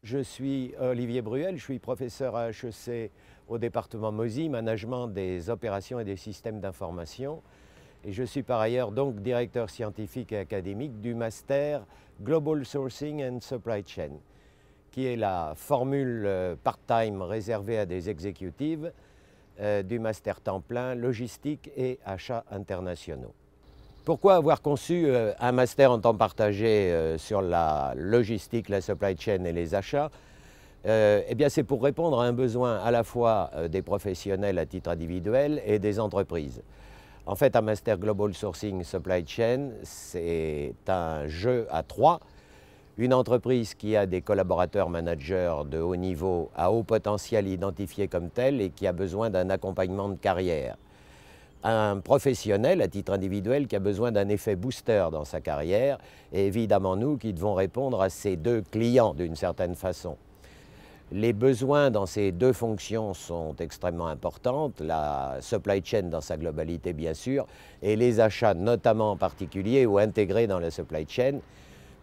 Je suis Olivier Bruel, je suis professeur à HEC au département MOSI, Management des opérations et des systèmes d'information. Et je suis par ailleurs donc directeur scientifique et académique du master Global Sourcing and Supply Chain, qui est la formule part-time réservée à des exécutives du master temps plein logistique et achats internationaux. Pourquoi avoir conçu un master en temps partagé sur la logistique, la supply chain et les achats? Eh bien, c'est pour répondre à un besoin à la fois des professionnels à titre individuel et des entreprises. En fait, un master Global Sourcing Supply Chain, c'est un jeu à trois. Une entreprise qui a des collaborateurs managers de haut niveau, à haut potentiel identifiés comme tels et qui a besoin d'un accompagnement de carrière. Un professionnel à titre individuel qui a besoin d'un effet booster dans sa carrière, et évidemment nous qui devons répondre à ces deux clients d'une certaine façon. Les besoins dans ces deux fonctions sont extrêmement importantes, la supply chain dans sa globalité bien sûr, et les achats notamment en particulier ou intégrés dans la supply chain,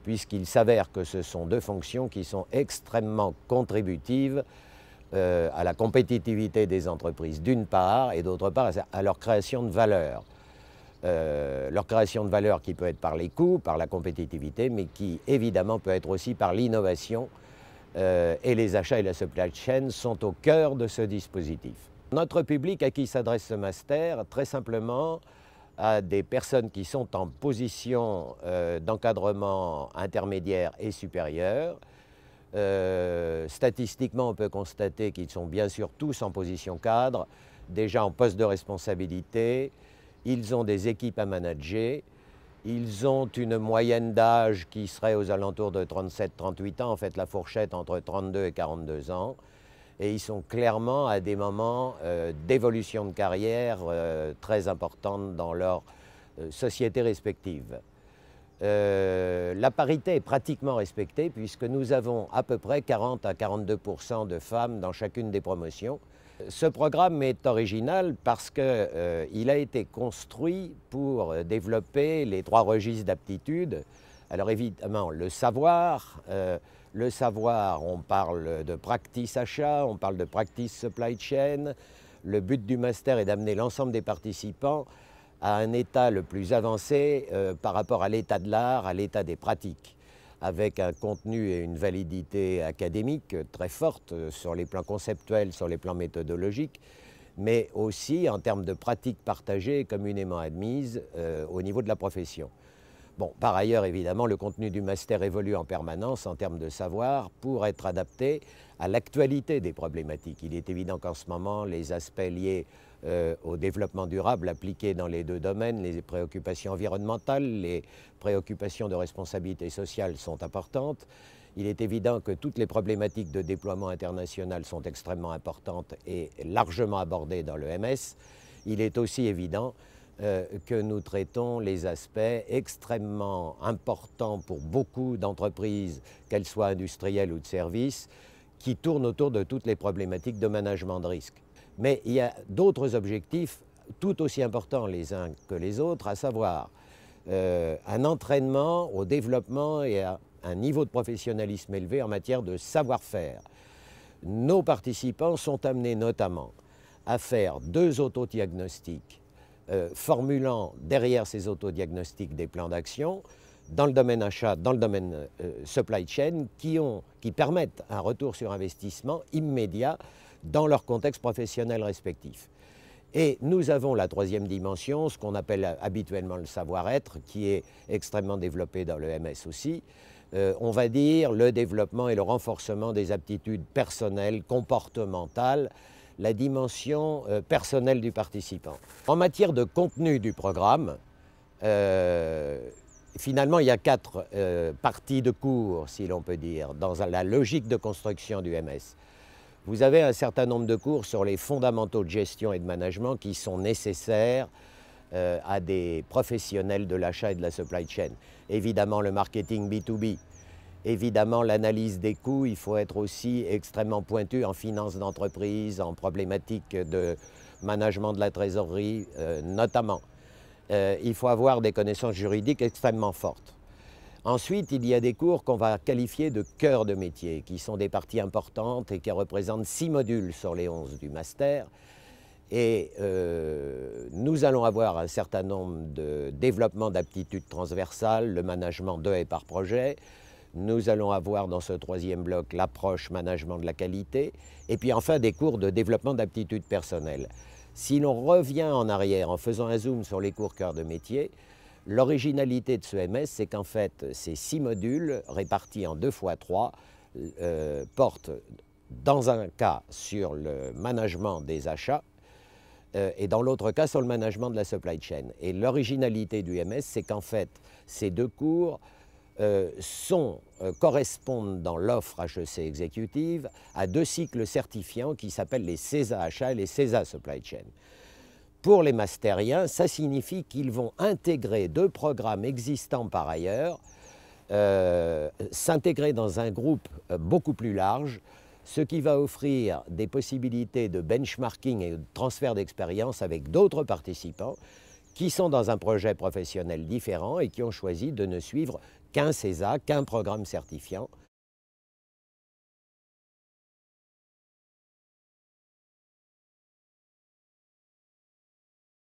puisqu'il s'avère que ce sont deux fonctions qui sont extrêmement contributives à la compétitivité des entreprises d'une part et d'autre part à leur création de valeur. Leur création de valeur qui peut être par les coûts, par la compétitivité, mais qui évidemment peut être aussi par l'innovation et les achats et la supply chain sont au cœur de ce dispositif. Notre public à qui s'adresse ce master, très simplement, à des personnes qui sont en position d'encadrement intermédiaire et supérieur. Statistiquement, on peut constater qu'ils sont bien sûr tous en position cadre, déjà en poste de responsabilité, ils ont des équipes à manager, ils ont une moyenne d'âge qui serait aux alentours de 37-38 ans, en fait la fourchette entre 32 et 42 ans, et ils sont clairement à des moments d'évolution de carrière très importantes dans leur société respective. La parité est pratiquement respectée puisque nous avons à peu près 40 à 42% de femmes dans chacune des promotions. Ce programme est original parce qu'il a été construit pour développer les trois registres d'aptitude. Alors évidemment, le savoir, on parle de practice achat, on parle de practice supply chain. Le but du master est d'amener l'ensemble des participants à un état le plus avancé par rapport à l'état de l'art, à l'état des pratiques, avec un contenu et une validité académique très forte sur les plans conceptuels, sur les plans méthodologiques, mais aussi en termes de pratiques partagées et communément admises au niveau de la profession. Bon, par ailleurs, évidemment, le contenu du master évolue en permanence en termes de savoir pour être adapté à l'actualité des problématiques. Il est évident qu'en ce moment, les aspects liés au développement durable appliqués dans les deux domaines, les préoccupations environnementales, les préoccupations de responsabilité sociale sont importantes. Il est évident que toutes les problématiques de déploiement international sont extrêmement importantes et largement abordées dans le MS. Il est aussi évident que nous traitons les aspects extrêmement importants pour beaucoup d'entreprises, qu'elles soient industrielles ou de services, qui tournent autour de toutes les problématiques de management de risque. Mais il y a d'autres objectifs tout aussi importants les uns que les autres, à savoir un entraînement au développement et à un niveau de professionnalisme élevé en matière de savoir-faire. Nos participants sont amenés notamment à faire 2 autodiagnostics, formulant derrière ces autodiagnostics des plans d'action dans le domaine achat, dans le domaine supply chain, qui permettent un retour sur investissement immédiat dans leur contexte professionnel respectif. Et nous avons la troisième dimension, ce qu'on appelle habituellement le savoir-être, qui est extrêmement développé dans le MS aussi. On va dire le développement et le renforcement des aptitudes personnelles, comportementales, la dimension personnelle du participant. En matière de contenu du programme, finalement, il y a 4 parties de cours, si l'on peut dire, dans la logique de construction du MS. Vous avez un certain nombre de cours sur les fondamentaux de gestion et de management qui sont nécessaires à des professionnels de l'achat et de la supply chain. Évidemment, le marketing B2B. Évidemment, l'analyse des coûts, il faut être aussi extrêmement pointu en finance d'entreprise, en problématiques de management de la trésorerie notamment. Il faut avoir des connaissances juridiques extrêmement fortes. Ensuite, il y a des cours qu'on va qualifier de cœur de métier, qui sont des parties importantes et qui représentent 6 modules sur les 11 du master. Et nous allons avoir un certain nombre de développements d'aptitudes transversales, le management de et par projet. Nous allons avoir dans ce troisième bloc l'approche management de la qualité. Et puis enfin des cours de développement d'aptitudes personnelles. Si l'on revient en arrière en faisant un zoom sur les cours cœur de métier, l'originalité de ce MS, c'est qu'en fait, ces 6 modules, répartis en 2 fois 3, portent dans un cas sur le management des achats et dans l'autre cas sur le management de la supply chain. Et l'originalité du MS, c'est qu'en fait, ces 2 cours correspondent dans l'offre HEC exécutive à 2 cycles certifiants qui s'appellent les CESA Achat et les CESA Supply Chain. Pour les mastériens, ça signifie qu'ils vont intégrer 2 programmes existants par ailleurs, s'intégrer dans un groupe beaucoup plus large, ce qui va offrir des possibilités de benchmarking et de transfert d'expérience avec d'autres participants qui sont dans un projet professionnel différent et qui ont choisi de ne suivre qu'un CESA, qu'un programme certifiant,